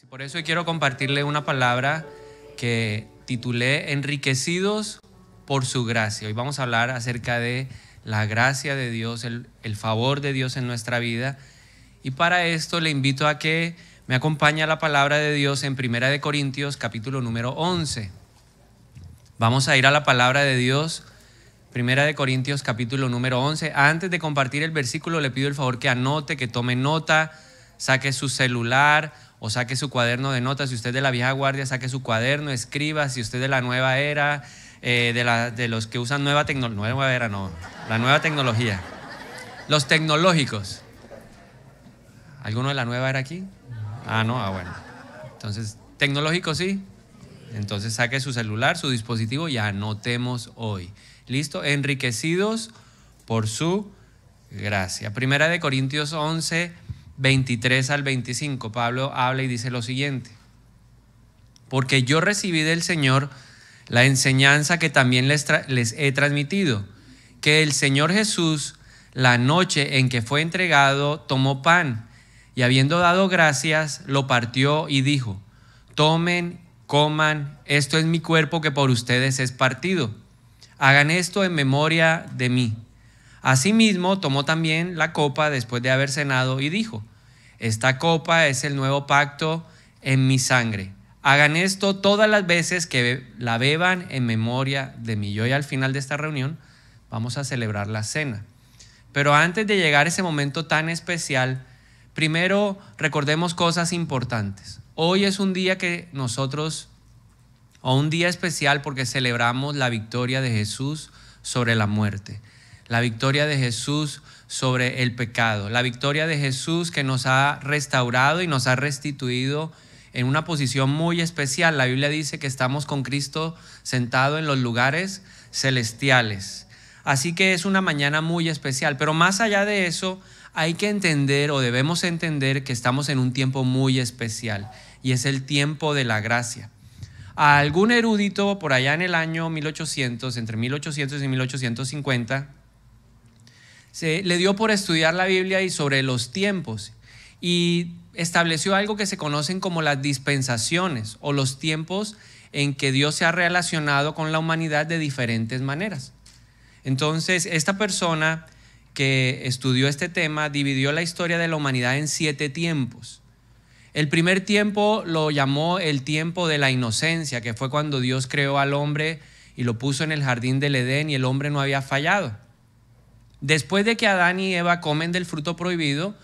Por eso quiero compartirle una palabra que titulé Enriquecidos por su gracia. Hoy vamos a hablar acerca de la gracia de Dios, el favor de Dios en nuestra vida. Y para esto le invito a que me acompañe a la palabra de Dios en 1 Corintios capítulo número 11. Vamos a ir a la palabra de Dios, 1 Corintios capítulo número 11. Antes de compartir el versículo le pido el favor que anote, que tome nota, saque su celular o saque su cuaderno de notas. Si usted es de la vieja guardia, saque su cuaderno, escriba. Si usted es de la nueva era, de los que usan la nueva tecnología, los tecnológicos. ¿Alguno de la nueva era aquí? Bueno. Entonces, tecnológico sí. Entonces saque su celular, su dispositivo y anotemos hoy. ¿Listo? Enriquecidos por su gracia. 1 Corintios 11, 23 al 25. Pablo habla y dice lo siguiente: porque yo recibí del Señor la enseñanza que también les he transmitido, que el Señor Jesús, la noche en que fue entregado, tomó pan y habiendo dado gracias, lo partió y dijo: tomen, coman, esto es mi cuerpo que por ustedes es partido. Hagan esto en memoria de mí. Asimismo, tomó también la copa después de haber cenado y dijo: esta copa es el nuevo pacto en mi sangre. Hagan esto todas las veces que la beban en memoria de mí. Y hoy al final de esta reunión vamos a celebrar la cena. Pero antes de llegar a ese momento tan especial, primero recordemos cosas importantes. Hoy es un día un día especial porque celebramos la victoria de Jesús sobre la muerte, la victoria de Jesús sobre el pecado, la victoria de Jesús que nos ha restaurado y nos ha restituido en una posición muy especial. La Biblia dice que estamos con Cristo sentado en los lugares celestiales. Así que es una mañana muy especial, pero más allá de eso hay que entender, o debemos entender, que estamos en un tiempo muy especial y es el tiempo de la gracia. A algún erudito por allá en el año 1800, entre 1800 y 1850, se le dio por estudiar la Biblia y sobre los tiempos, y estableció algo que se conocen como las dispensaciones, o los tiempos en que Dios se ha relacionado con la humanidad de diferentes maneras. Entonces, esta persona que estudió este tema dividió la historia de la humanidad en 7 tiempos. El primer tiempo lo llamó el tiempo de la inocencia, que fue cuando Dios creó al hombre y lo puso en el jardín del Edén y el hombre no había fallado. Después de que Adán y Eva comen del fruto prohibido,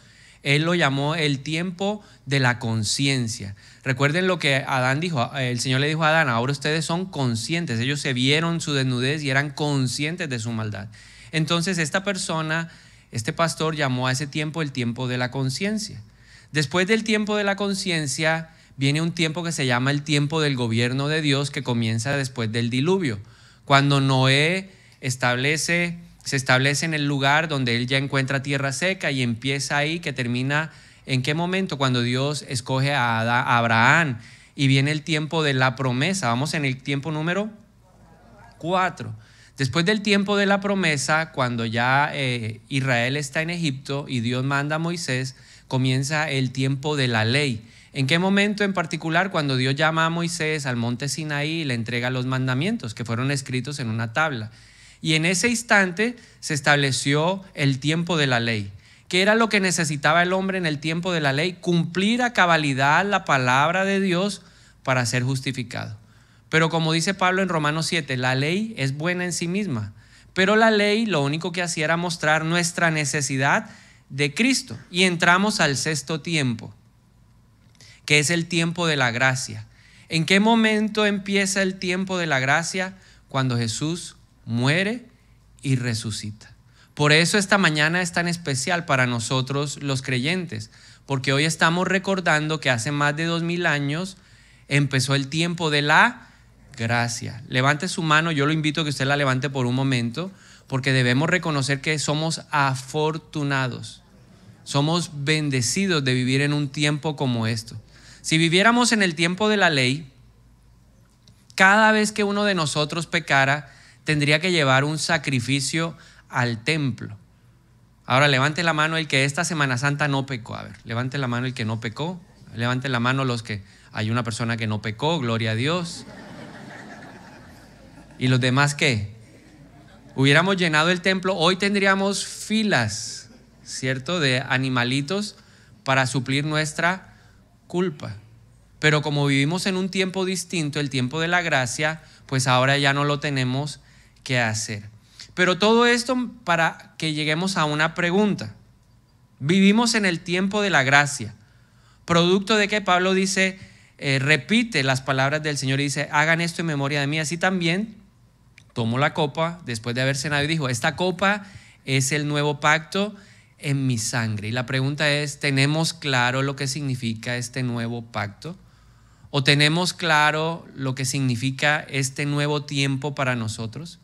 él lo llamó el tiempo de la conciencia. Recuerden lo que Adán dijo. El Señor le dijo a Adán: ahora ustedes son conscientes. Ellos se vieron su desnudez y eran conscientes de su maldad. Entonces esta persona, este pastor, llamó a ese tiempo el tiempo de la conciencia. Después del tiempo de la conciencia viene un tiempo que se llama el tiempo del gobierno de Dios, que comienza después del diluvio, cuando Noé se establece en el lugar donde él ya encuentra tierra seca y empieza ahí, que termina ¿en qué momento? Cuando Dios escoge a Abraham y viene el tiempo de la promesa. Vamos en el tiempo número 4. Después del tiempo de la promesa, cuando ya Israel está en Egipto y Dios manda a Moisés, comienza el tiempo de la ley. ¿En qué momento en particular? Cuando Dios llama a Moisés al monte Sinaí y le entrega los mandamientos que fueron escritos en una tabla. Y en ese instante se estableció el tiempo de la ley. ¿Qué era lo que necesitaba el hombre en el tiempo de la ley? Cumplir a cabalidad la palabra de Dios para ser justificado. Pero como dice Pablo en Romanos 7, la ley es buena en sí misma, pero la ley lo único que hacía era mostrar nuestra necesidad de Cristo. Y entramos al 6º tiempo, que es el tiempo de la gracia. ¿En qué momento empieza el tiempo de la gracia? Cuando Jesús muere y resucita. Por eso esta mañana es tan especial para nosotros los creyentes, porque hoy estamos recordando que hace más de 2000 años empezó el tiempo de la gracia. Levante su mano, yo lo invito a que usted la levante por un momento, porque debemos reconocer que somos afortunados, somos bendecidos de vivir en un tiempo como esto. Si viviéramos en el tiempo de la ley, cada vez que uno de nosotros pecara, tendría que llevar un sacrificio al templo. Ahora levante la mano el que esta Semana Santa no pecó. A ver, levante la mano el que no pecó. Levanten la mano los que hay una persona que no pecó, gloria a Dios. ¿Y los demás qué? Hubiéramos llenado el templo, hoy tendríamos filas, ¿cierto?, de animalitos para suplir nuestra culpa. Pero como vivimos en un tiempo distinto, el tiempo de la gracia, pues ahora ya no lo tenemos que hacer. Pero todo esto para que lleguemos a una pregunta. Vivimos en el tiempo de la gracia, producto de que Pablo dice, repite las palabras del Señor y dice, hagan esto en memoria de mí. Así también tomó la copa después de haber cenado y dijo, esta copa es el nuevo pacto en mi sangre. Y la pregunta es, ¿tenemos claro lo que significa este nuevo pacto? ¿O tenemos claro lo que significa este nuevo tiempo para nosotros?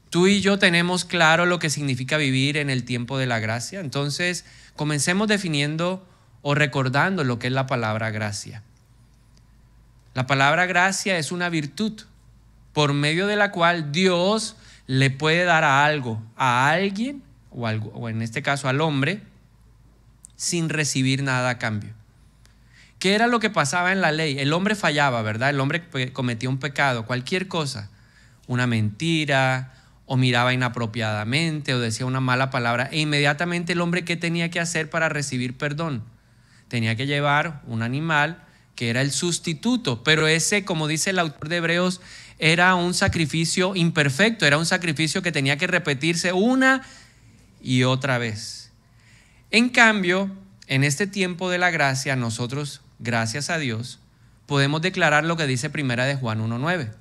¿Tú y yo tenemos claro lo que significa vivir en el tiempo de la gracia? Entonces, comencemos definiendo o recordando lo que es la palabra gracia. La palabra gracia es una virtud por medio de la cual Dios le puede dar a algo, a alguien, o en este caso al hombre, sin recibir nada a cambio. ¿Qué era lo que pasaba en la ley? El hombre fallaba, ¿verdad? El hombre cometía un pecado, cualquier cosa, una mentira, o miraba inapropiadamente, o decía una mala palabra, e inmediatamente el hombre, ¿qué tenía que hacer para recibir perdón? Tenía que llevar un animal que era el sustituto, pero ese, como dice el autor de Hebreos, era un sacrificio imperfecto, era un sacrificio que tenía que repetirse una y otra vez. En cambio, en este tiempo de la gracia, nosotros, gracias a Dios, podemos declarar lo que dice Primera de Juan 1:9.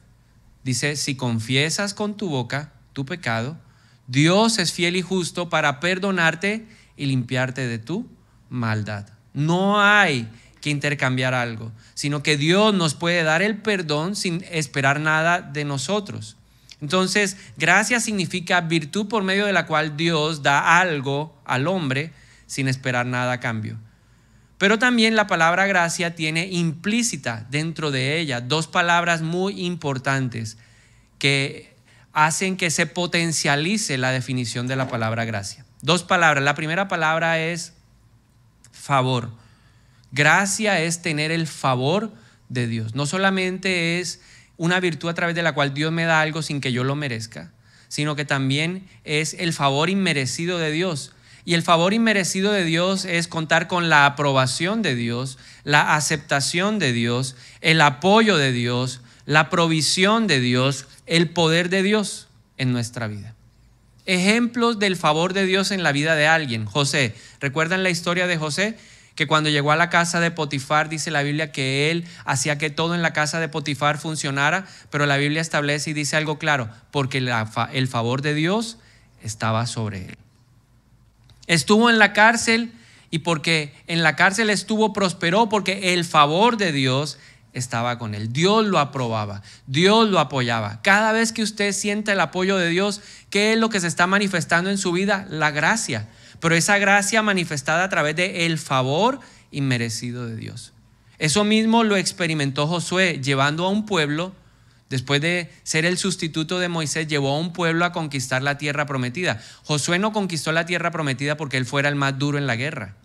Dice, si confiesas con tu boca tu pecado, Dios es fiel y justo para perdonarte y limpiarte de tu maldad. No hay que intercambiar algo, sino que Dios nos puede dar el perdón sin esperar nada de nosotros. Entonces, gracia significa virtud por medio de la cual Dios da algo al hombre sin esperar nada a cambio. Pero también la palabra gracia tiene implícita dentro de ella dos palabras muy importantes que hacen que se potencialice la definición de la palabra gracia. Dos palabras. La primera palabra es favor. Gracia es tener el favor de Dios. No solamente es una virtud a través de la cual Dios me da algo sin que yo lo merezca, sino que también es el favor inmerecido de Dios. Y el favor inmerecido de Dios es contar con la aprobación de Dios, la aceptación de Dios, el apoyo de Dios, la provisión de Dios, el poder de Dios en nuestra vida. Ejemplos del favor de Dios en la vida de alguien. José, ¿recuerdan la historia de José? Que cuando llegó a la casa de Potifar, dice la Biblia que él hacía que todo en la casa de Potifar funcionara, pero la Biblia establece y dice algo claro, porque el favor de Dios estaba sobre él. Estuvo en la cárcel y porque en la cárcel estuvo, prosperó porque el favor de Dios estaba con él. Dios lo aprobaba, Dios lo apoyaba. Cada vez que usted sienta el apoyo de Dios, ¿qué es lo que se está manifestando en su vida? La gracia. Pero esa gracia manifestada a través del favor inmerecido de Dios. Eso mismo lo experimentó Josué llevando a un pueblo, después de ser el sustituto de Moisés, llevó a un pueblo a conquistar la tierra prometida. Josué no conquistó la tierra prometida porque él fuera el más duro en la guerra,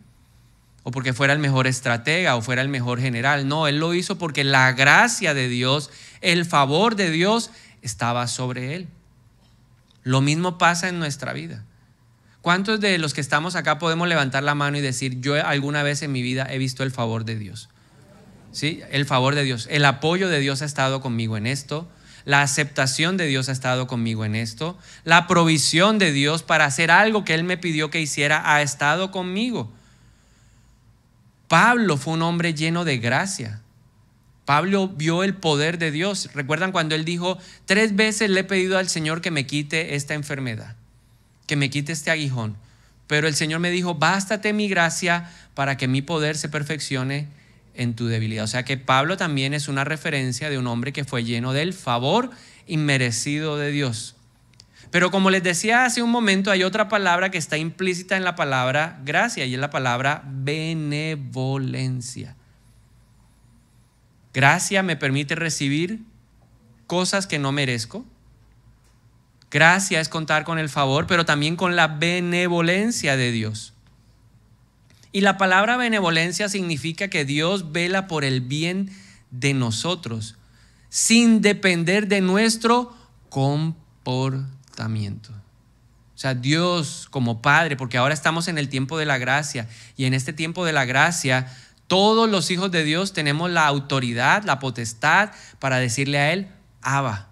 o porque fuera el mejor estratega, o fuera el mejor general. No, él lo hizo porque la gracia de Dios, el favor de Dios estaba sobre él. Lo mismo pasa en nuestra vida. ¿Cuántos de los que estamos acá podemos levantar la mano y decir, yo alguna vez en mi vida he visto el favor de Dios? ¿Sí? El favor de Dios, el apoyo de Dios ha estado conmigo en esto, la aceptación de Dios ha estado conmigo en esto, la provisión de Dios para hacer algo que Él me pidió que hiciera ha estado conmigo. Pablo fue un hombre lleno de gracia. Pablo vio el poder de Dios. ¿Recuerdan cuando él dijo, 3 veces le he pedido al Señor que me quite esta enfermedad, que me quite este aguijón? Pero el Señor me dijo, bástate mi gracia para que mi poder se perfeccione en tu debilidad. O sea que Pablo también es una referencia de un hombre que fue lleno del favor inmerecido de Dios. Pero como les decía hace un momento, hay otra palabra que está implícita en la palabra gracia y es la palabra benevolencia. Gracia me permite recibir cosas que no merezco. Gracia es contar con el favor, pero también con la benevolencia de Dios. Y la palabra benevolencia significa que Dios vela por el bien de nosotros, sin depender de nuestro comportamiento. O sea, Dios como Padre, porque ahora estamos en el tiempo de la gracia, y en este tiempo de la gracia, todos los hijos de Dios tenemos la autoridad, la potestad para decirle a Él, Abba.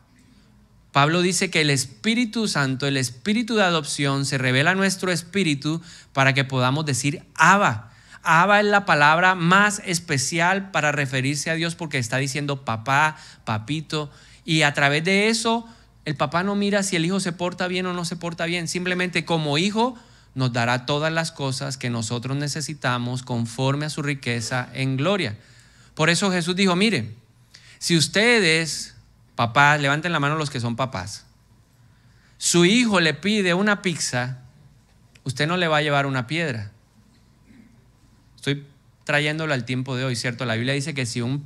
Pablo dice que el Espíritu Santo, el Espíritu de adopción, se revela a nuestro espíritu para que podamos decir Abba. Abba es la palabra más especial para referirse a Dios, porque está diciendo papá, papito, y a través de eso el papá no mira si el hijo se porta bien o no se porta bien, simplemente como hijo nos dará todas las cosas que nosotros necesitamos conforme a su riqueza en gloria. Por eso Jesús dijo, mire, si ustedes, papás, levanten la mano los que son papás, su hijo le pide una pizza, usted no le va a llevar una piedra. Estoy trayéndolo al tiempo de hoy, ¿cierto? La Biblia dice que si un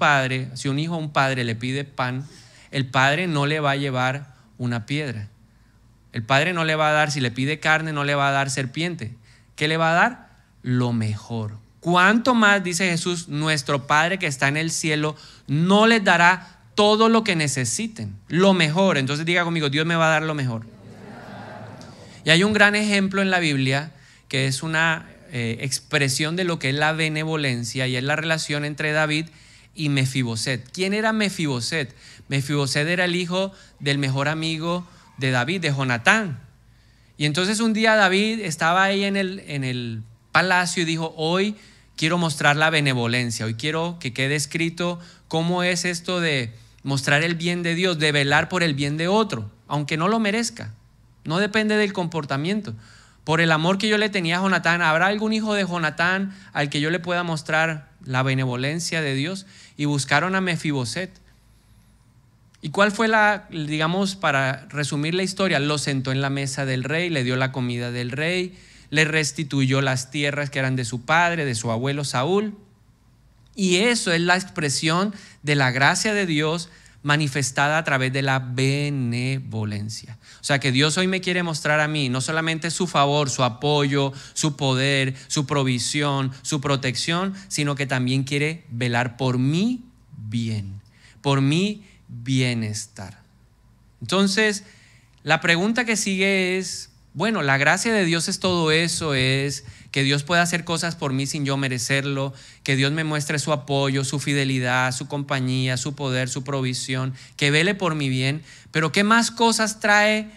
hijo a un padre le pide pan, el padre no le va a llevar una piedra. El padre no le va a dar, si le pide carne, no le va a dar serpiente. ¿Qué le va a dar? Lo mejor. ¿Cuánto más, dice Jesús, nuestro Padre que está en el cielo no les dará todo lo que necesiten? Lo mejor. Entonces diga conmigo, Dios me va a dar lo mejor. Y hay un gran ejemplo en la Biblia que es una expresión de lo que es la benevolencia, y es la relación entre David y Mefiboset. ¿Quién era Mefiboset? Mefiboset era el hijo del mejor amigo de David, de Jonatán. Y entonces un día David estaba ahí en el palacio y dijo, hoy quiero mostrar la benevolencia, hoy quiero que quede escrito cómo es esto de mostrar el bien de Dios, de velar por el bien de otro, aunque no lo merezca. No depende del comportamiento. Por el amor que yo le tenía a Jonatán, ¿habrá algún hijo de Jonatán al que yo le pueda mostrar la benevolencia de Dios? Y buscaron a Mefiboset. ¿Y cuál fue digamos, para resumir la historia? Lo sentó en la mesa del rey, le dio la comida del rey, le restituyó las tierras que eran de su padre, de su abuelo Saúl. Y eso es la expresión de la gracia de Dios manifestada a través de la benevolencia. O sea que Dios hoy me quiere mostrar a mí no solamente su favor, su apoyo, su poder, su provisión, su protección, sino que también quiere velar por mi bien, por mi bienestar. Entonces, la pregunta que sigue es, bueno, la gracia de Dios es todo eso, es que Dios pueda hacer cosas por mí sin yo merecerlo, que Dios me muestre su apoyo, su fidelidad, su compañía, su poder, su provisión, que vele por mi bien. Pero ¿qué más cosas trae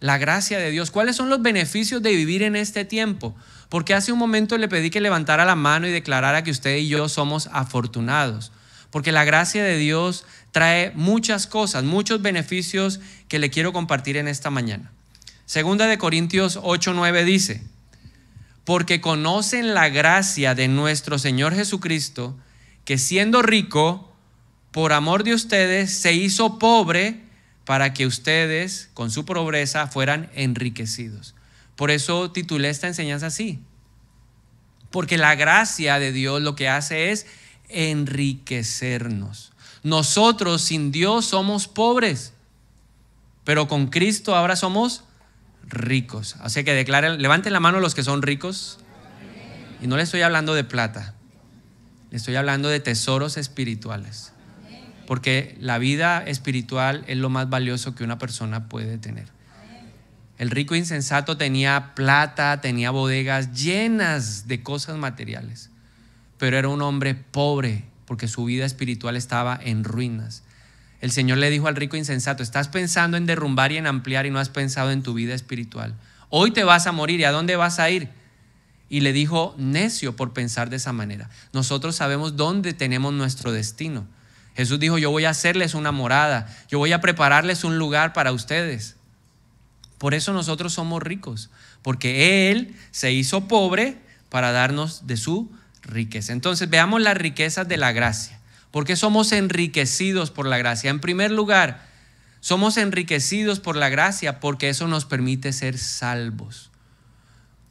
la gracia de Dios? ¿Cuáles son los beneficios de vivir en este tiempo? Porque hace un momento le pedí que levantara la mano y declarara que usted y yo somos afortunados, porque la gracia de Dios trae muchas cosas, muchos beneficios que le quiero compartir en esta mañana. Segunda de Corintios 8:9 dice, porque conocen la gracia de nuestro Señor Jesucristo, que siendo rico, por amor de ustedes, se hizo pobre para que ustedes, con su pobreza, fueran enriquecidos. Por eso titulé esta enseñanza así, porque la gracia de Dios lo que hace es enriquecernos. Nosotros sin Dios somos pobres, pero con Cristo ahora somos ricos. Así que declaren, levanten la mano los que son ricos. Y no le estoy hablando de plata, le estoy hablando de tesoros espirituales, porque la vida espiritual es lo más valioso que una persona puede tener. El rico insensato tenía plata, tenía bodegas llenas de cosas materiales, pero era un hombre pobre porque su vida espiritual estaba en ruinas. El Señor le dijo al rico insensato, estás pensando en derrumbar y en ampliar y no has pensado en tu vida espiritual. Hoy te vas a morir, ¿y a dónde vas a ir? Y le dijo, necio por pensar de esa manera. Nosotros sabemos dónde tenemos nuestro destino. Jesús dijo, yo voy a hacerles una morada, yo voy a prepararles un lugar para ustedes. Por eso nosotros somos ricos, porque Él se hizo pobre para darnos de su riqueza. Entonces veamos las riquezas de la gracia. ¿Por qué somos enriquecidos por la gracia? En primer lugar, somos enriquecidos por la gracia porque eso nos permite ser salvos.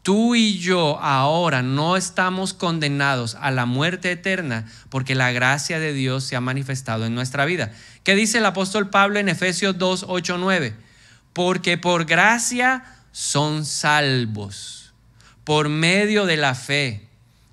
Tú y yo ahora no estamos condenados a la muerte eterna porque la gracia de Dios se ha manifestado en nuestra vida. ¿Qué dice el apóstol Pablo en Efesios 2, 8, 9? Porque por gracia son salvos por medio de la fe.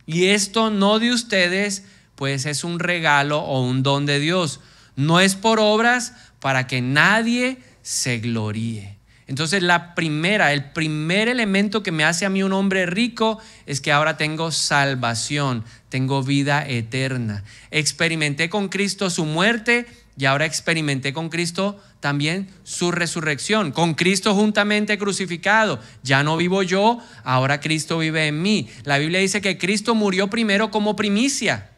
Y esto no de ustedes, pues es un regalo o un don de Dios. No es por obras para que nadie se gloríe. Entonces el primer elemento que me hace a mí un hombre rico es que ahora tengo salvación, tengo vida eterna. Experimenté con Cristo su muerte y ahora experimenté con Cristo también su resurrección. Con Cristo juntamente crucificado. Ya no vivo yo, ahora Cristo vive en mí. La Biblia dice que Cristo murió primero como primicia,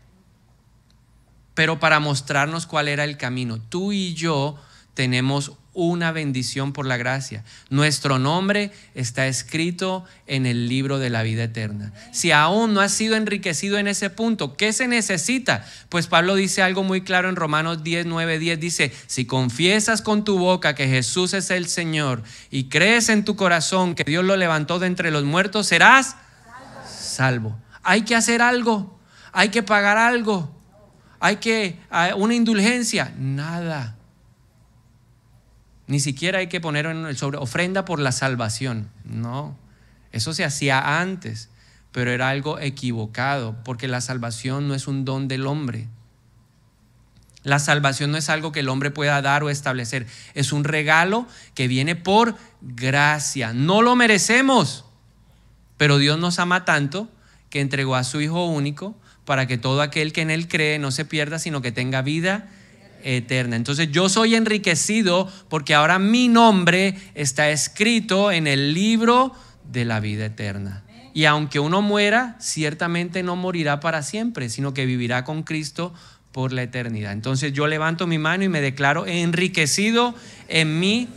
pero para mostrarnos cuál era el camino. Tú y yo tenemos una bendición por la gracia. Nuestro nombre está escrito en el libro de la vida eterna. Si aún no has sido enriquecido en ese punto, ¿qué se necesita? Pues Pablo dice algo muy claro en Romanos 10, 9, 10. Dice, si confiesas con tu boca que Jesús es el Señor y crees en tu corazón que Dios lo levantó de entre los muertos, serás salvo. Hay que hacer algo, hay que pagar algo, hay que una indulgencia, nada. Ni siquiera hay que poner en el sobre ofrenda por la salvación. No, eso se hacía antes, pero era algo equivocado, porque la salvación no es un don del hombre. La salvación no es algo que el hombre pueda dar o establecer. Es un regalo que viene por gracia. No lo merecemos, pero Dios nos ama tanto que entregó a su Hijo único para que todo aquel que en Él cree no se pierda, sino que tenga vida eterna. Entonces yo soy enriquecido porque ahora mi nombre está escrito en el libro de la vida eterna. Y aunque uno muera, ciertamente no morirá para siempre, sino que vivirá con Cristo por la eternidad. Entonces yo levanto mi mano y me declaro enriquecido en mi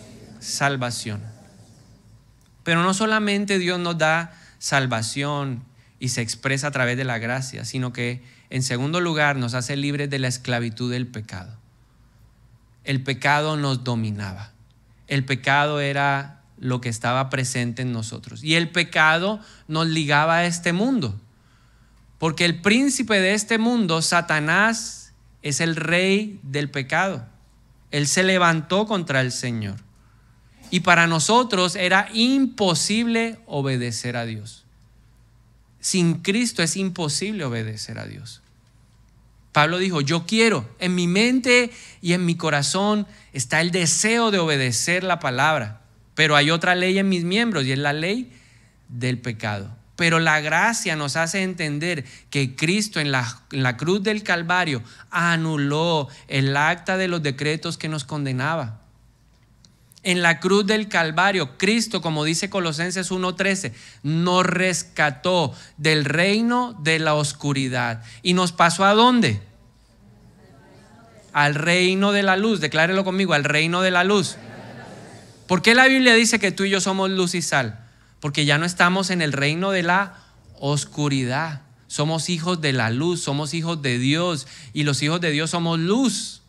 salvación. Pero no solamente Dios nos da salvación y se expresa a través de la gracia, sino que en segundo lugar nos hace libres de la esclavitud del pecado. El pecado nos dominaba. El pecado era lo que estaba presente en nosotros. Y el pecado nos ligaba a este mundo. Porque el príncipe de este mundo, Satanás, es el rey del pecado. Él se levantó contra el Señor. Y para nosotros era imposible obedecer a Dios. Sin Cristo es imposible obedecer a Dios. Pablo dijo, yo quiero, en mi mente y en mi corazón está el deseo de obedecer la palabra, pero hay otra ley en mis miembros y es la ley del pecado. Pero la gracia nos hace entender que Cristo en la cruz del Calvario anuló el acta de los decretos que nos condenaba. En la cruz del Calvario, Cristo, como dice Colosenses 1:13, nos rescató del reino de la oscuridad. ¿Y nos pasó a dónde? Al reino de la luz. Declárelo conmigo, al reino de la luz. ¿Por qué la Biblia dice que tú y yo somos luz y sal? Porque ya no estamos en el reino de la oscuridad. Somos hijos de la luz, somos hijos de Dios, y los hijos de Dios somos luz.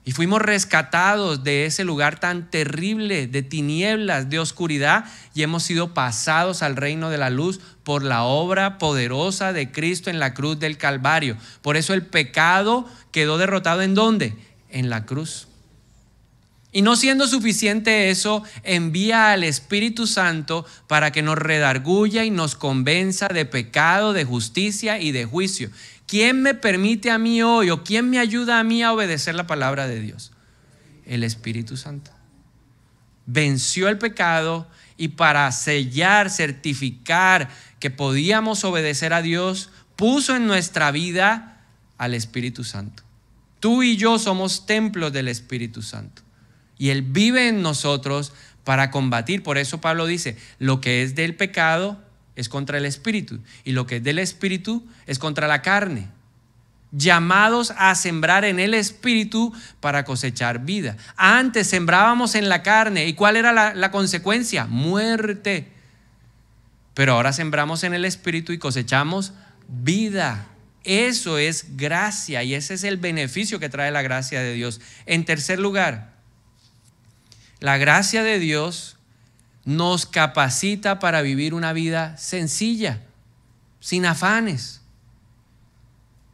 Y fuimos rescatados de ese lugar tan terrible, de tinieblas, de oscuridad, y hemos sido pasados al reino de la luz por la obra poderosa de Cristo en la cruz del Calvario. Por eso el pecado quedó derrotado, ¿en dónde? En la cruz. Y no siendo suficiente eso, envía al Espíritu Santo para que nos redarguya y nos convenza de pecado, de justicia y de juicio. ¿Quién me permite a mí hoy o quién me ayuda a mí a obedecer la palabra de Dios? El Espíritu Santo. Venció el pecado y para sellar, certificar que podíamos obedecer a Dios, puso en nuestra vida al Espíritu Santo. Tú y yo somos templos del Espíritu Santo y Él vive en nosotros para combatir. Por eso Pablo dice, lo que es del pecado es contra el espíritu, y lo que es del espíritu es contra la carne. Llamados a sembrar en el espíritu para cosechar vida. Antes sembrábamos en la carne, ¿y cuál era la consecuencia? Muerte. Pero ahora sembramos en el espíritu y cosechamos vida. Eso es gracia, y ese es el beneficio que trae la gracia de Dios. En tercer lugar, la gracia de Dios nos capacita para vivir una vida sencilla, sin afanes.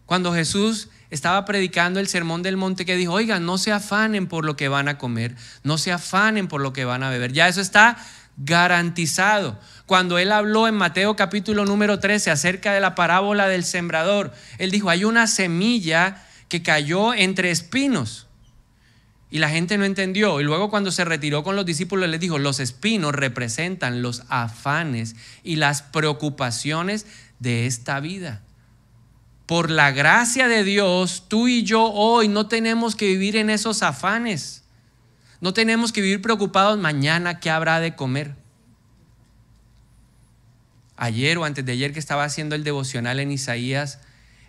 Cuando Jesús estaba predicando el sermón del monte, que dijo, oigan, no se afanen por lo que van a comer, no se afanen por lo que van a beber. Ya eso está garantizado. Cuando él habló en Mateo capítulo número 13 acerca de la parábola del sembrador, él dijo, hay una semilla que cayó entre espinos y la gente no entendió. Y luego cuando se retiró con los discípulos les dijo, los espinos representan los afanes y las preocupaciones de esta vida. Por la gracia de Dios, tú y yo hoy no tenemos que vivir en esos afanes. No tenemos que vivir preocupados mañana qué habrá de comer. Ayer o antes de ayer que estaba haciendo el devocional en Isaías,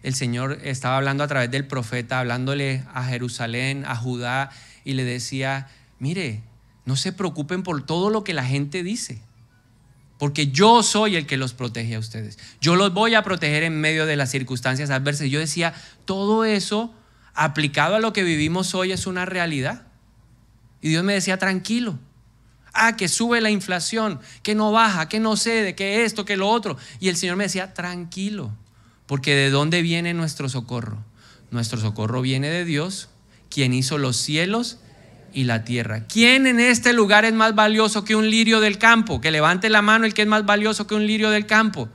el Señor estaba hablando a través del profeta, hablándole a Jerusalén, a Judá, y le decía, mire, no se preocupen por todo lo que la gente dice, porque yo soy el que los protege a ustedes. Yo los voy a proteger en medio de las circunstancias adversas. Yo decía, todo eso aplicado a lo que vivimos hoy es una realidad. Y Dios me decía, tranquilo. Que sube la inflación, que no baja, que no cede, que esto, que lo otro. Y el Señor me decía, tranquilo, porque ¿de dónde viene nuestro socorro? Nuestro socorro viene de Dios, quien hizo los cielos y la tierra. ¿Quién en este lugar es más valioso que un lirio del campo? Que levante la mano el que es más valioso que un lirio del campo.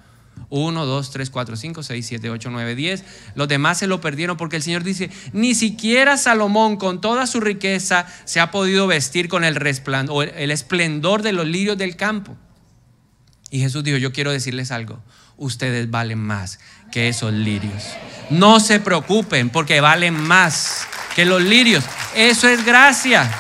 1, 2, 3, 4, 5, 6, 7, 8, 9, 10. Los demás se lo perdieron porque el Señor dice, ni siquiera Salomón con toda su riqueza se ha podido vestir con el esplendor de los lirios del campo. Y Jesús dijo, yo quiero decirles algo, ustedes valen más que esos lirios. No se preocupen porque valen más que los lirios. Eso es gracia.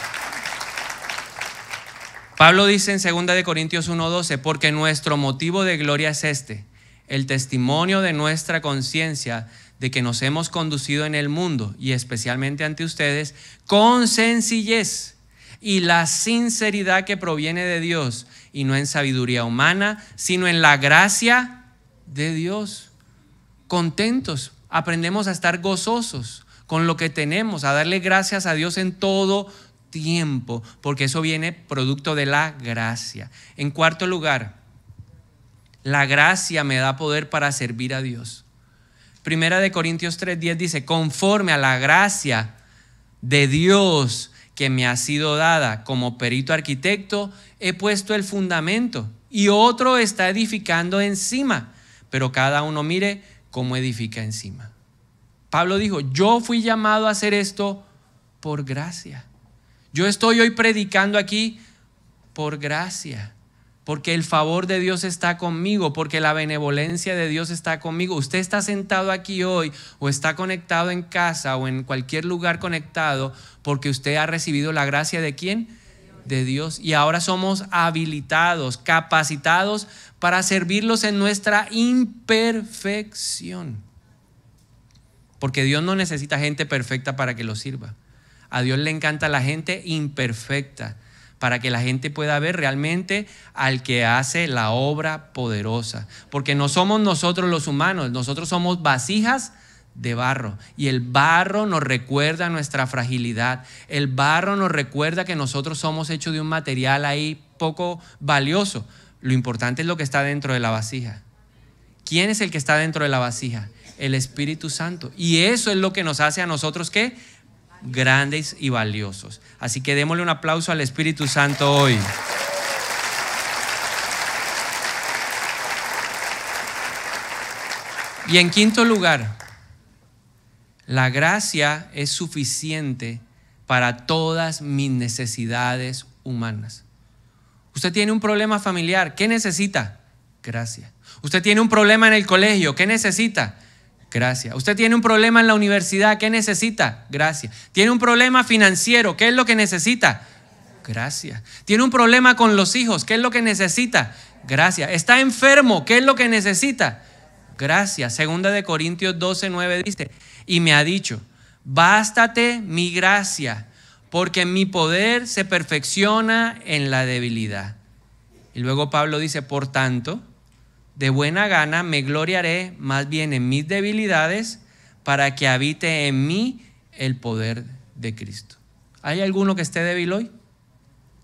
Pablo dice en 2 de Corintios 1:12, porque nuestro motivo de gloria es este, el testimonio de nuestra conciencia de que nos hemos conducido en el mundo y especialmente ante ustedes con sencillez y la sinceridad que proviene de Dios y no en sabiduría humana, sino en la gracia de Dios. Contentos, aprendemos a estar gozosos con lo que tenemos, a darle gracias a Dios en todo tiempo, porque eso viene producto de la gracia. En cuarto lugar, la gracia me da poder para servir a Dios. 1 de Corintios 3:10 dice, conforme a la gracia de Dios que me ha sido dada como perito arquitecto, he puesto el fundamento y otro está edificando encima, pero cada uno mire cómo edifica encima. Pablo dijo, yo fui llamado a hacer esto por gracia. Yo estoy hoy predicando aquí por gracia, porque el favor de Dios está conmigo, porque la benevolencia de Dios está conmigo. Usted está sentado aquí hoy o está conectado en casa o en cualquier lugar conectado porque usted ha recibido la gracia ¿de quién? De Dios. Y ahora somos habilitados, capacitados para servirlos en nuestra imperfección. Porque Dios no necesita gente perfecta para que lo sirva. A Dios le encanta la gente imperfecta, para que la gente pueda ver realmente al que hace la obra poderosa. Porque no somos nosotros los humanos, nosotros somos vasijas de barro. Y el barro nos recuerda nuestra fragilidad. El barro nos recuerda que nosotros somos hechos de un material ahí poco valioso. Lo importante es lo que está dentro de la vasija. ¿Quién es el que está dentro de la vasija? El Espíritu Santo. Y eso es lo que nos hace a nosotros ¿qué? Grandes y valiosos. Así que démosle un aplauso al Espíritu Santo hoy. Y en quinto lugar, la gracia es suficiente para todas mis necesidades humanas. Usted tiene un problema familiar, ¿qué necesita? Gracia. Usted tiene un problema en el colegio, ¿qué necesita? Gracia. Usted tiene un problema en la universidad, ¿qué necesita? Gracia. Tiene un problema financiero, ¿qué es lo que necesita? Gracia. Tiene un problema con los hijos, ¿qué es lo que necesita? Gracia. Está enfermo, ¿qué es lo que necesita? Gracia. 2 de Corintios 12:9 dice, y me ha dicho, bástate mi gracia, porque mi poder se perfecciona en la debilidad. Y luego Pablo dice, por tanto, de buena gana me gloriaré más bien en mis debilidades para que habite en mí el poder de Cristo. ¿Hay alguno que esté débil hoy?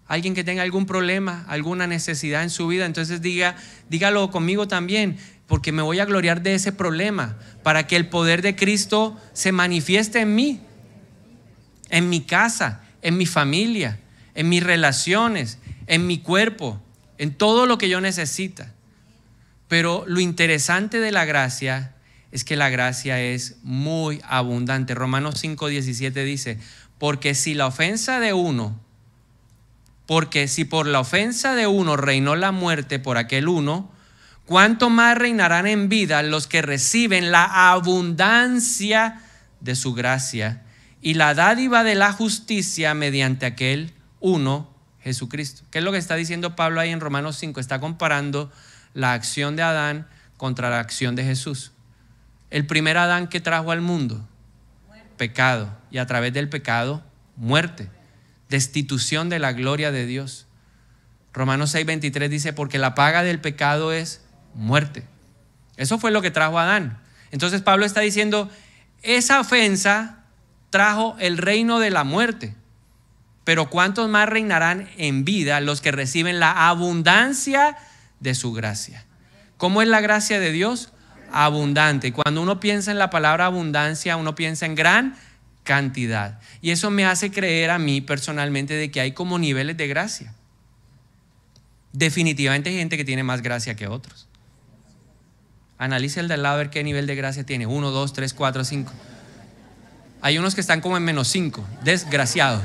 ¿Alguien que tenga algún problema, alguna necesidad en su vida? Entonces dígalo conmigo también, porque me voy a gloriar de ese problema para que el poder de Cristo se manifieste en mí, en mi casa, en mi familia, en mis relaciones, en mi cuerpo. en todo lo que yo necesita. Pero lo interesante de la gracia es que la gracia es muy abundante. Romanos 5:17 dice, porque si por la ofensa de uno reinó la muerte por aquel uno, ¿cuánto más reinarán en vida los que reciben la abundancia de su gracia y la dádiva de la justicia mediante aquel uno, Jesucristo? ¿Qué es lo que está diciendo Pablo ahí en Romanos 5? Está comparando la acción de Adán contra la acción de Jesús. El primer Adán que trajo al mundo, pecado, y a través del pecado, muerte, destitución de la gloria de Dios. Romanos 6:23 dice, porque la paga del pecado es muerte. Eso fue lo que trajo Adán. Entonces Pablo está diciendo, esa ofensa trajo el reino de la muerte, pero ¿cuántos más reinarán en vida los que reciben la abundancia de su gracia? ¿Cómo es la gracia de Dios? Abundante. Cuando uno piensa en la palabra abundancia, uno piensa en gran cantidad. Y eso me hace creer a mí personalmente de que hay como niveles de gracia. Definitivamente hay gente que tiene más gracia que otros. Analice el de al lado a ver qué nivel de gracia tiene. 1, 2, 3, 4, 5. Hay unos que están como en -5. Desgraciado.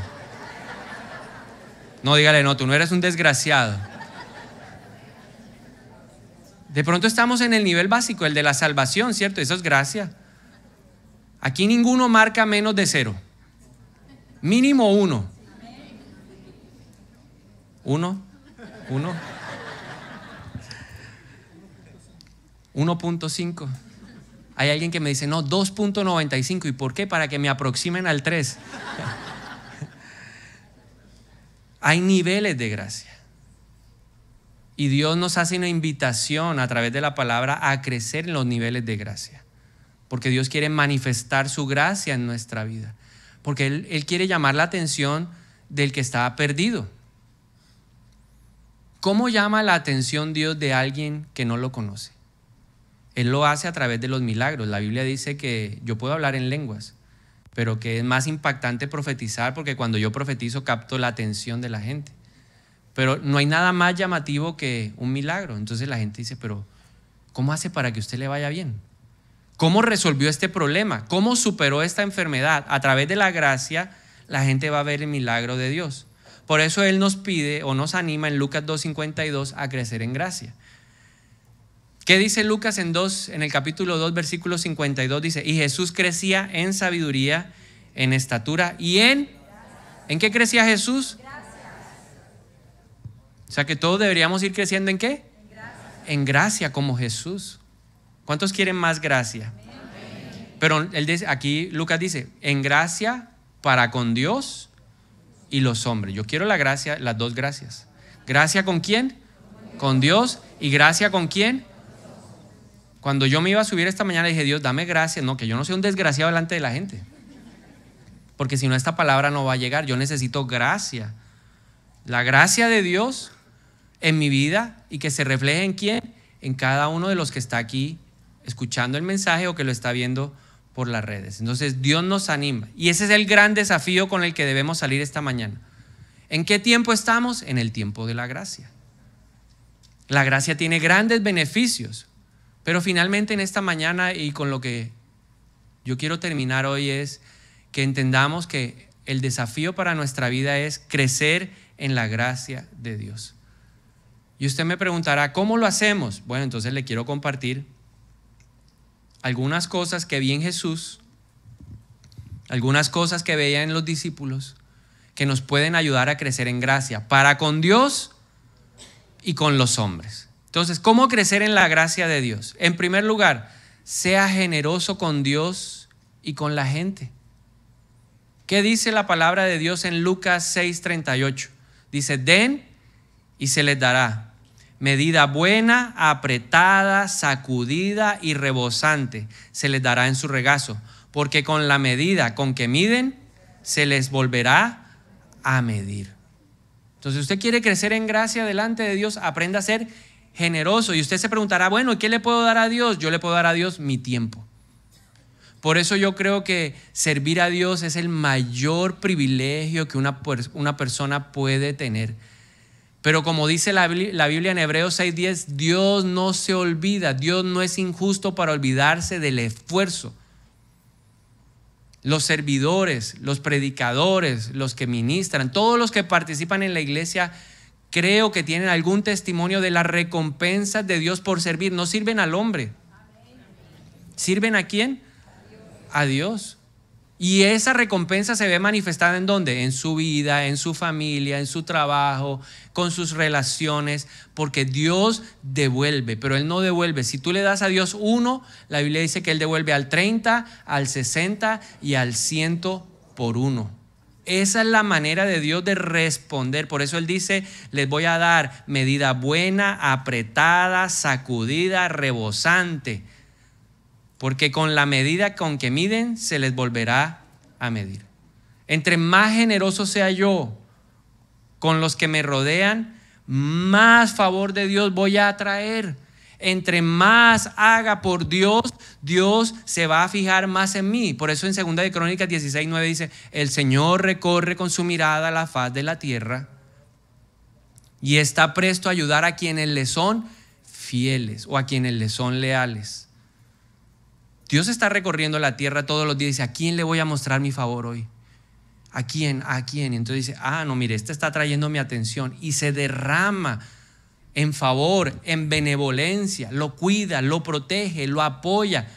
No, dígale, no, tú no eres un desgraciado. De pronto estamos en el nivel básico, el de la salvación, ¿cierto? Eso es gracia. Aquí ninguno marca menos de 0. Mínimo 1. 1. 1.5. Hay alguien que me dice, no, 2.95. ¿Y por qué? Para que me aproximen al 3. Hay niveles de gracia. Y Dios nos hace una invitación a través de la palabra a crecer en los niveles de gracia. Porque Dios quiere manifestar su gracia en nuestra vida. Porque Él quiere llamar la atención del que está perdido. ¿Cómo llama la atención Dios de alguien que no lo conoce? Él lo hace a través de los milagros. La Biblia dice que yo puedo hablar en lenguas, pero que es más impactante profetizar, porque cuando yo profetizo capto la atención de la gente. Pero no hay nada más llamativo que un milagro. Entonces la gente dice, pero ¿cómo hace para que a usted le vaya bien? ¿Cómo resolvió este problema? ¿Cómo superó esta enfermedad? A través de la gracia, la gente va a ver el milagro de Dios. Por eso Él nos pide o nos anima en Lucas 2:52 a crecer en gracia. ¿Qué dice Lucas en el capítulo 2, versículo 52? Dice, y Jesús crecía en sabiduría, en estatura y ¿en qué crecía Jesús? O sea que todos deberíamos ir creciendo ¿en qué? En gracia como Jesús. ¿Cuántos quieren más gracia? Pero él dice, aquí Lucas dice, en gracia para con Dios y los hombres. Yo quiero la gracia, las dos gracias. ¿Gracia con quién? Con Dios. ¿Y gracia con quién? Cuando yo me iba a subir esta mañana dije, Dios, dame gracia. No, que yo no sea un desgraciado delante de la gente. Porque si no, esta palabra no va a llegar. Yo necesito gracia. La gracia de Dios en mi vida y que se refleje en quién, en cada uno de los que está aquí escuchando el mensaje o que lo está viendo por las redes. Entonces Dios nos anima y ese es el gran desafío con el que debemos salir esta mañana. ¿En qué tiempo estamos? En el tiempo de la gracia. La gracia tiene grandes beneficios, pero finalmente en esta mañana y con lo que yo quiero terminar hoy es que entendamos que el desafío para nuestra vida es crecer en la gracia de Dios. Y usted me preguntará, ¿cómo lo hacemos? Bueno, entonces le quiero compartir algunas cosas que vi en Jesús, algunas cosas que veía en los discípulos, que nos pueden ayudar a crecer en gracia, para con Dios y con los hombres. Entonces, ¿cómo crecer en la gracia de Dios? En primer lugar, sea generoso con Dios y con la gente. ¿Qué dice la palabra de Dios en Lucas 6:38? Dice, den y se les dará. Medida buena, apretada, sacudida y rebosante se les dará en su regazo, porque con la medida con que miden, se les volverá a medir. Entonces, usted quiere crecer en gracia delante de Dios, aprenda a ser generoso. Y usted se preguntará, bueno, ¿qué le puedo dar a Dios? Yo le puedo dar a Dios mi tiempo. Por eso yo creo que servir a Dios es el mayor privilegio que una persona puede tener. Pero como dice la Biblia en Hebreos 6:10, Dios no se olvida, Dios no es injusto para olvidarse del esfuerzo. Los servidores, los predicadores, los que ministran, todos los que participan en la iglesia, creo que tienen algún testimonio de las recompensas de Dios por servir. No sirven al hombre. ¿Sirven a quién? A Dios. Y esa recompensa se ve manifestada ¿en dónde? En su vida, en su familia, en su trabajo, con sus relaciones, porque Dios devuelve, pero Él no devuelve. Si tú le das a Dios 1, la Biblia dice que Él devuelve al 30, al 60 y al 100 por 1. Esa es la manera de Dios de responder. Por eso Él dice, les voy a dar medida buena, apretada, sacudida, rebosante. Porque con la medida con que miden, se les volverá a medir. Entre más generoso sea yo con los que me rodean, más favor de Dios voy a atraer. Entre más haga por Dios, Dios se va a fijar más en mí. Por eso en 2 de Crónicas 16:9 dice, el Señor recorre con su mirada la faz de la tierra y está presto a ayudar a quienes le son fieles o a quienes le son leales. Dios está recorriendo la tierra todos los días y dice, ¿a quién le voy a mostrar mi favor hoy? ¿A quién? ¿A quién? Y entonces dice, no, mire, este está trayendo mi atención y se derrama en favor, en benevolencia, lo cuida, lo protege, lo apoya.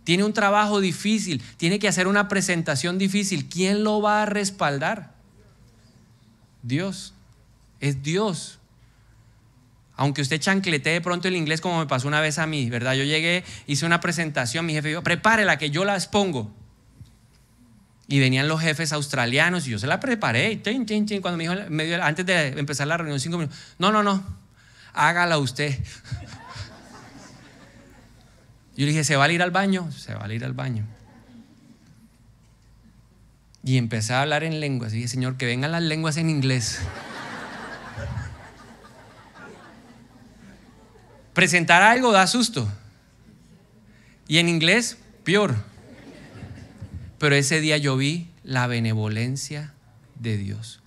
Tiene un trabajo difícil, tiene que hacer una presentación difícil. ¿Quién lo va a respaldar? Dios. Es Dios. Aunque usted chancletee de pronto el inglés como me pasó una vez a mí, ¿verdad? Yo llegué, hice una presentación, mi jefe dijo, prepárela que yo la expongo. Y venían los jefes australianos y yo se la preparé. Cuando me dijo, antes de empezar la reunión, 5 minutos, no, hágala usted. Yo le dije, ¿se va a ir al baño? Se va a ir al baño. Y empecé a hablar en lenguas. Y dije, Señor, que vengan las lenguas en inglés. Presentar algo da susto. Y en inglés, peor. Pero ese día yo vi la benevolencia de Dios.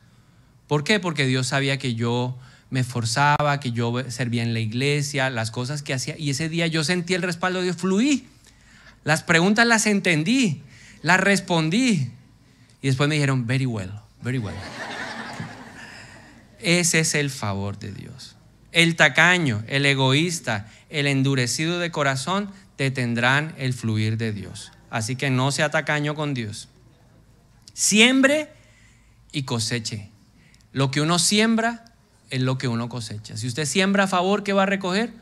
¿Por qué? Porque Dios sabía que yo me esforzaba, que yo servía en la iglesia, las cosas que hacía. Y ese día yo sentí el respaldo de Dios, fluí. Las preguntas las entendí, las respondí. Y después me dijeron, very well, very well. Ese es el favor de Dios. El tacaño, el egoísta, el endurecido de corazón detendrán el fluir de Dios. Así que no sea tacaño con Dios. Siembre y coseche. Lo que uno siembra es lo que uno cosecha. Si usted siembra a favor, ¿qué va a recoger?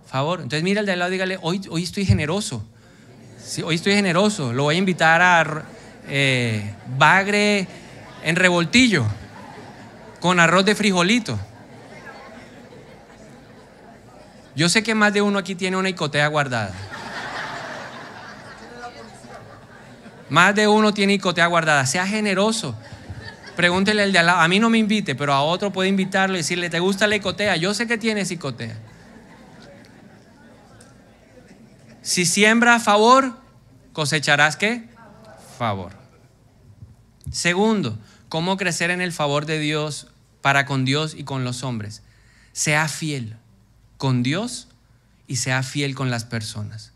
Favor. Entonces mira al de al lado y dígale, hoy estoy generoso. Sí, hoy estoy generoso. Lo voy a invitar a bagre en revoltillo con arroz de frijolito. Yo sé que más de uno aquí tiene una icotea guardada. Más de uno tiene icotea guardada. Sea generoso. Pregúntele al de al lado. A mí no me invite, pero a otro puede invitarlo y decirle, ¿te gusta la icotea? Yo sé que tienes icotea. Si siembra a favor, cosecharás ¿qué? Favor. Segundo, ¿cómo crecer en el favor de Dios para con Dios y con los hombres? Sea fiel con Dios y sea fiel con las personas.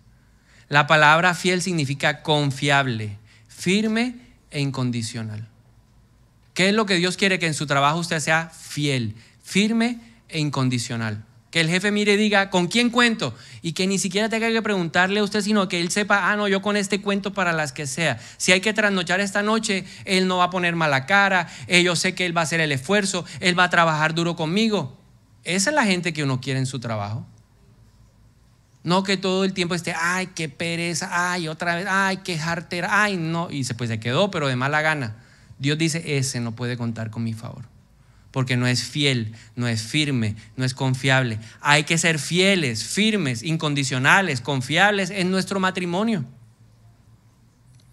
La palabra fiel significa confiable, firme e incondicional. ¿Qué es lo que Dios quiere? Que en su trabajo usted sea fiel, firme e incondicional. Que el jefe mire y diga, ¿con quién cuento? Y que ni siquiera tenga que preguntarle a usted, sino que él sepa, no, yo con este cuento para las que sea. Si hay que trasnochar esta noche, él no va a poner mala cara, yo sé que él va a hacer el esfuerzo, él va a trabajar duro conmigo. Esa es la gente que uno quiere en su trabajo. No que todo el tiempo esté, ay, qué pereza, ay, otra vez, ay, qué jartera, ay, no. Y pues se quedó, pero de mala gana. Dios dice, ese no puede contar con mi favor. Porque no es fiel, no es firme, no es confiable. Hay que ser fieles, firmes, incondicionales, confiables en nuestro matrimonio.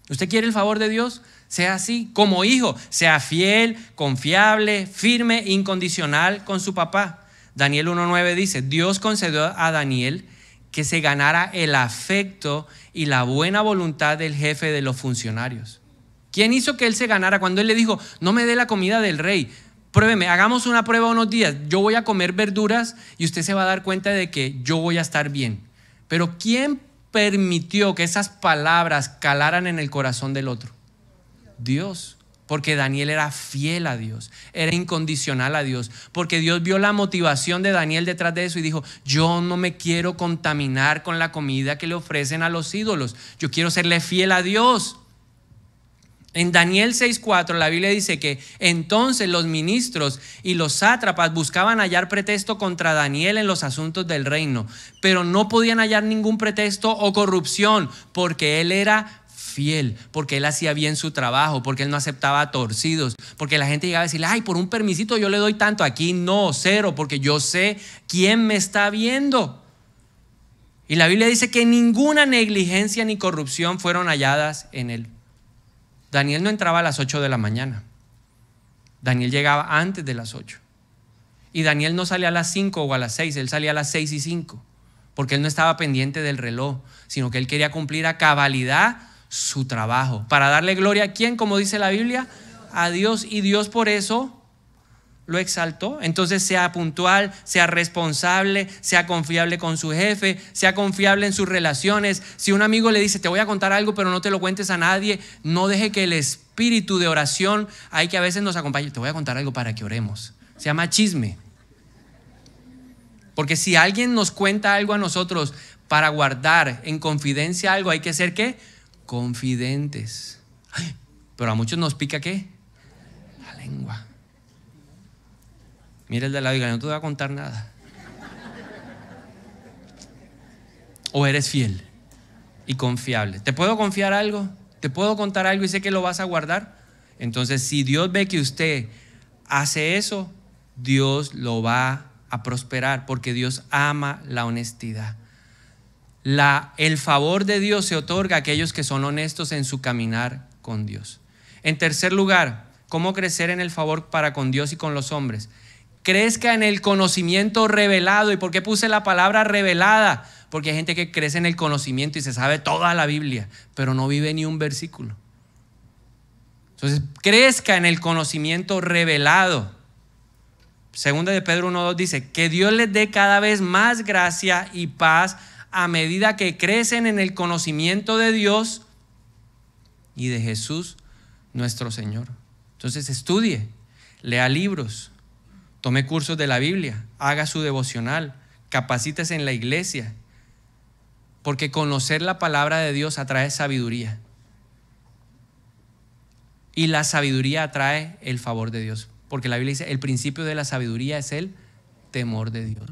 ¿Usted quiere el favor de Dios? Sea así, como hijo, sea fiel, confiable, firme, incondicional con su papá. Daniel 1:9 dice, Dios concedió a Daniel que se ganara el afecto y la buena voluntad del jefe de los funcionarios. ¿Quién hizo que él se ganara? Cuando él le dijo, no me dé la comida del rey, pruébeme, hagamos una prueba unos días. Yo voy a comer verduras y usted se va a dar cuenta de que yo voy a estar bien. Pero ¿quién permitió que esas palabras calaran en el corazón del otro? Dios. Porque Daniel era fiel a Dios, era incondicional a Dios, porque Dios vio la motivación de Daniel detrás de eso y dijo: yo no me quiero contaminar con la comida que le ofrecen a los ídolos, yo quiero serle fiel a Dios. En Daniel 6:4 la Biblia dice que entonces los ministros y los sátrapas buscaban hallar pretexto contra Daniel en los asuntos del reino, pero no podían hallar ningún pretexto o corrupción, porque él era fiel, porque él hacía bien su trabajo, porque él no aceptaba torcidos, porque la gente llegaba a decirle: ay, por un permisito yo le doy tanto. Aquí no, cero, porque yo sé quién me está viendo. Y la Biblia dice que ninguna negligencia ni corrupción fueron halladas en él. Daniel no entraba a las 8 de la mañana. Daniel llegaba antes de las 8. Y Daniel no salía a las 5 o a las 6, él salía a las 6:05, porque él no estaba pendiente del reloj, sino que él quería cumplir a cabalidad su trabajo, para darle gloria a ¿quién? Como dice la Biblia, a Dios. Y Dios por eso lo exaltó. Entonces sea puntual, sea responsable, sea confiable con su jefe, sea confiable en sus relaciones. Si un amigo le dice: te voy a contar algo pero no te lo cuentes a nadie, no deje que el espíritu de oración, hay que a veces nos acompañe: te voy a contar algo para que oremos. Se llama chisme. Porque si alguien nos cuenta algo a nosotros para guardar en confidencia algo, hay que ser ¿qué? Confidentes. Ay, pero a muchos nos pica ¿qué? La lengua. Mira el de la Biblia: no te voy a contar nada. O eres fiel y confiable. ¿Te puedo confiar algo? ¿Te puedo contar algo y sé que lo vas a guardar? Entonces, si Dios ve que usted hace eso, Dios lo va a prosperar, porque Dios ama la honestidad. El favor de Dios se otorga a aquellos que son honestos en su caminar con Dios. En tercer lugar, ¿cómo crecer en el favor para con Dios y con los hombres? Crezca en el conocimiento revelado. ¿Y por qué puse la palabra revelada? Porque hay gente que crece en el conocimiento y se sabe toda la Biblia, pero no vive ni un versículo. Entonces, crezca en el conocimiento revelado. Segunda de Pedro 1:2 dice: que Dios les dé cada vez más gracia y paz a medida que crecen en el conocimiento de Dios y de Jesús nuestro Señor. Entonces estudie, lea libros, tome cursos de la Biblia, haga su devocional, capacítese en la iglesia, porque conocer la palabra de Dios atrae sabiduría, y la sabiduría atrae el favor de Dios, porque la Biblia dice: el principio de la sabiduría es el temor de Dios.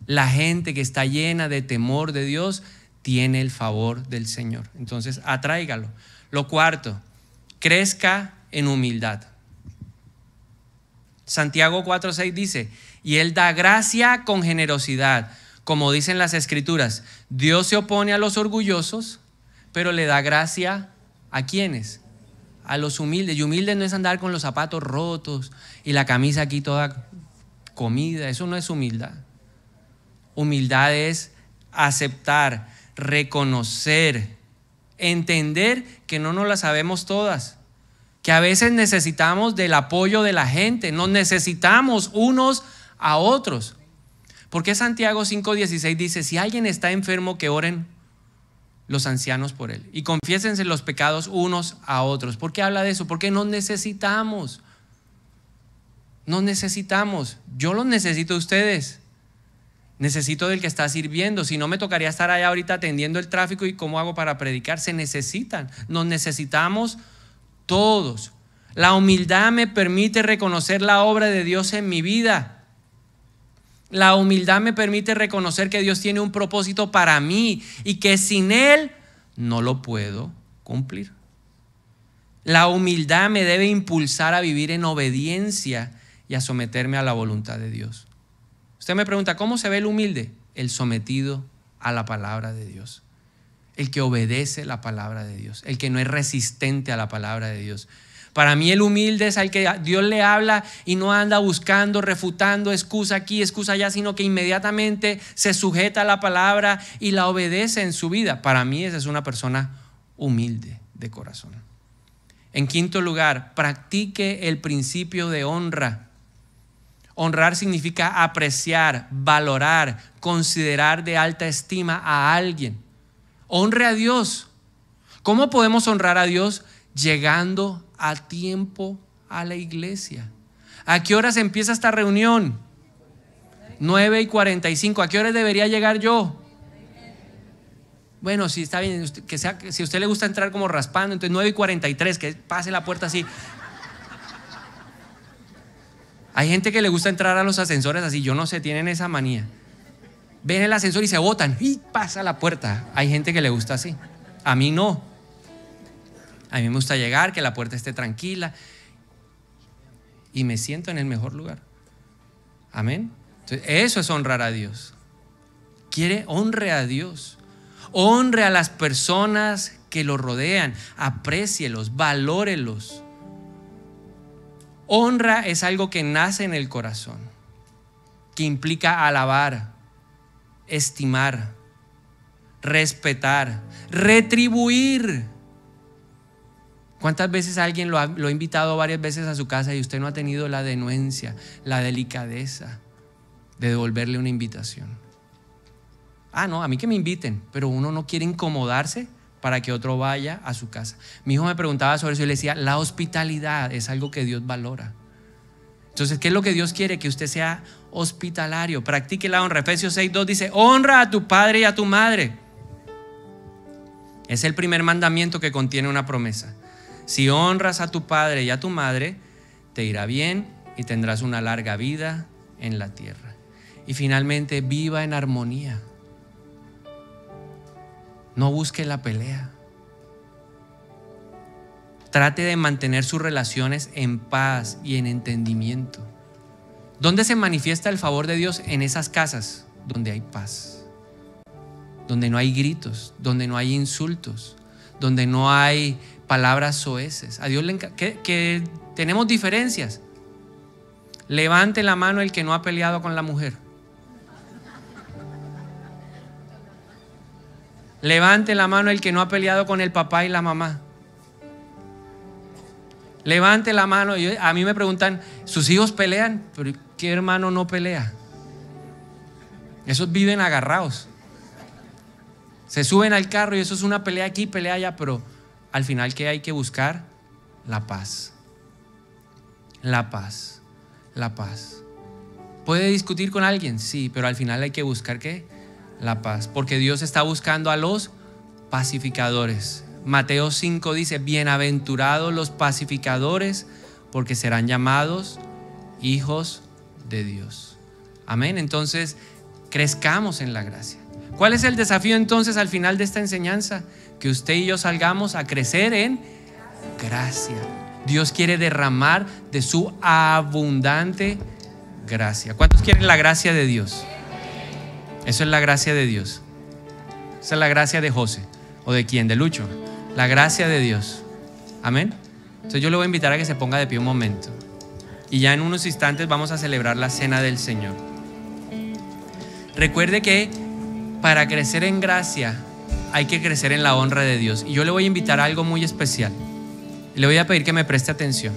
La gente que está llena de temor de Dios tiene el favor del Señor. Entonces, atráigalo. Lo cuarto, crezca en humildad. Santiago 4:6 dice: y Él da gracia con generosidad. Como dicen las Escrituras, Dios se opone a los orgullosos, pero le da gracia ¿a quiénes? A los humildes. Y humildes no es andar con los zapatos rotos y la camisa aquí toda comida. Eso no es humildad. Humildad es aceptar, reconocer, entender que no nos las sabemos todas, que a veces necesitamos del apoyo de la gente, nos necesitamos unos a otros. Porque Santiago 5:16 dice: si alguien está enfermo, que oren los ancianos por él y confiésense los pecados unos a otros. ¿Por qué habla de eso? Porque nos necesitamos. Nos necesitamos. Yo los necesito a ustedes. Necesito del que está sirviendo. Si no, me tocaría estar allá ahorita atendiendo el tráfico. ¿Y cómo hago para predicar? Se necesitan. Nos necesitamos todos. La humildad me permite reconocer la obra de Dios en mi vida. La humildad me permite reconocer que Dios tiene un propósito para mí y que sin Él no lo puedo cumplir. La humildad me debe impulsar a vivir en obediencia y a someterme a la voluntad de Dios. Usted me pregunta: ¿cómo se ve el humilde? El sometido a la palabra de Dios, el que obedece la palabra de Dios, el que no es resistente a la palabra de Dios. Para mí el humilde es al que Dios le habla y no anda buscando, refutando, excusa aquí, excusa allá, sino que inmediatamente se sujeta a la palabra y la obedece en su vida. Para mí esa es una persona humilde de corazón. En quinto lugar, practique el principio de honra. Honrar significa apreciar, valorar, considerar de alta estima a alguien. Honre a Dios. ¿Cómo podemos honrar a Dios? Llegando a tiempo a la iglesia. ¿A qué horas empieza esta reunión? 9:45. ¿A qué horas debería llegar yo? Bueno, si está bien, que sea, si a usted le gusta entrar como raspando, entonces 9:43, que pase la puerta así. Hay gente que le gusta entrar a los ascensores así, yo no sé, tienen esa manía. Ven el ascensor y se botan y pasa la puerta. Hay gente que le gusta así. A mí no. A mí me gusta llegar, que la puerta esté tranquila y me siento en el mejor lugar. Amén. Entonces, eso es honrar a Dios. Honre a Dios. Honre a las personas que lo rodean. Aprécielos, valórelos. Honra es algo que nace en el corazón, que implica alabar, estimar, respetar, retribuir. ¿Cuántas veces alguien lo ha invitado varias veces a su casa y usted no ha tenido la denuencia, la delicadeza de devolverle una invitación? No, a mí que me inviten, pero uno no quiere incomodarse para que otro vaya a su casa. Mi hijo me preguntaba sobre eso y le decía, la hospitalidad es algo que Dios valora. Entonces, ¿qué es lo que Dios quiere? Que usted sea hospitalario. Practique la honra. Efesios 6:2 dice, honra a tu padre y a tu madre. Es el primer mandamiento que contiene una promesa. Si honras a tu padre y a tu madre, te irá bien y tendrás una larga vida en la tierra. Y finalmente, viva en armonía. No busque la pelea. Trate de mantener sus relaciones en paz y en entendimiento. ¿Dónde se manifiesta el favor de Dios? En esas casas donde hay paz, donde no hay gritos, donde no hay insultos, donde no hay palabras soeces. A Dios le encanta que tenemos diferencias. Levante la mano el que no ha peleado con la mujer. Levante la mano el que no ha peleado con el papá y la mamá. Levante la mano. A mí me preguntan, ¿sus hijos pelean? Pero ¿qué hermano no pelea? Esos viven agarrados. Se suben al carro y eso es una pelea aquí, pelea allá, pero al final, ¿qué hay que buscar? La paz. La paz. La paz. ¿Puede discutir con alguien? Sí, pero al final hay que buscar ¿qué? La paz, porque Dios está buscando a los pacificadores. Mateo 5 dice, bienaventurados los pacificadores, porque serán llamados hijos de Dios. Amén. Entonces, crezcamos en la gracia. ¿Cuál es el desafío entonces al final de esta enseñanza? Que usted y yo salgamos a crecer en gracia. Dios quiere derramar de su abundante gracia. ¿Cuántos quieren la gracia de Dios? Eso es la gracia de Dios. Esa es la gracia de José. ¿O de quién? De Lucho. La gracia de Dios. Amén. Entonces yo le voy a invitar a que se ponga de pie un momento. Y ya en unos instantes vamos a celebrar la cena del Señor. Recuerde que para crecer en gracia hay que crecer en la honra de Dios. Y yo le voy a invitar a algo muy especial. Y le voy a pedir que me preste atención.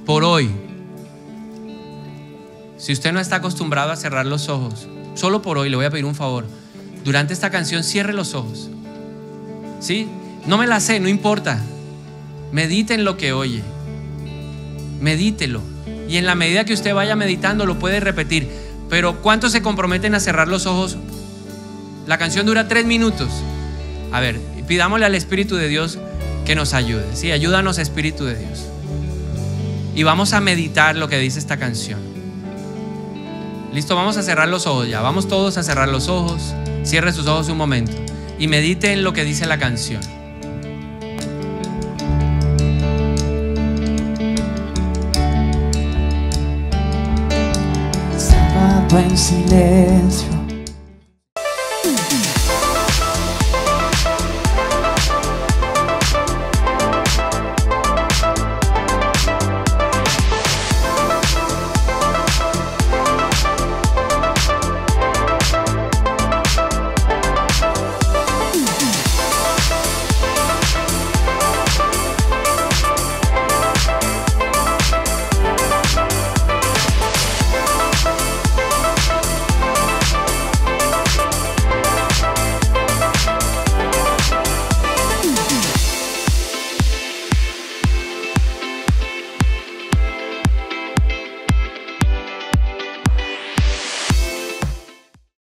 Por hoy, si usted no está acostumbrado a cerrar los ojos, solo por hoy le voy a pedir un favor. Durante esta canción cierre los ojos. ¿Sí? No me la sé, no importa. Medite en lo que oye. Medítelo. Y en la medida que usted vaya meditando lo puede repetir. Pero ¿cuántos se comprometen a cerrar los ojos? La canción dura 3 minutos. A ver, pidámosle al Espíritu de Dios que nos ayude. Sí, ayúdanos, Espíritu de Dios. Y vamos a meditar lo que dice esta canción. Listo, vamos a cerrar los ojos ya. Vamos todos a cerrar los ojos. Cierre sus ojos un momento y medite en lo que dice la canción. Sábado en silencio,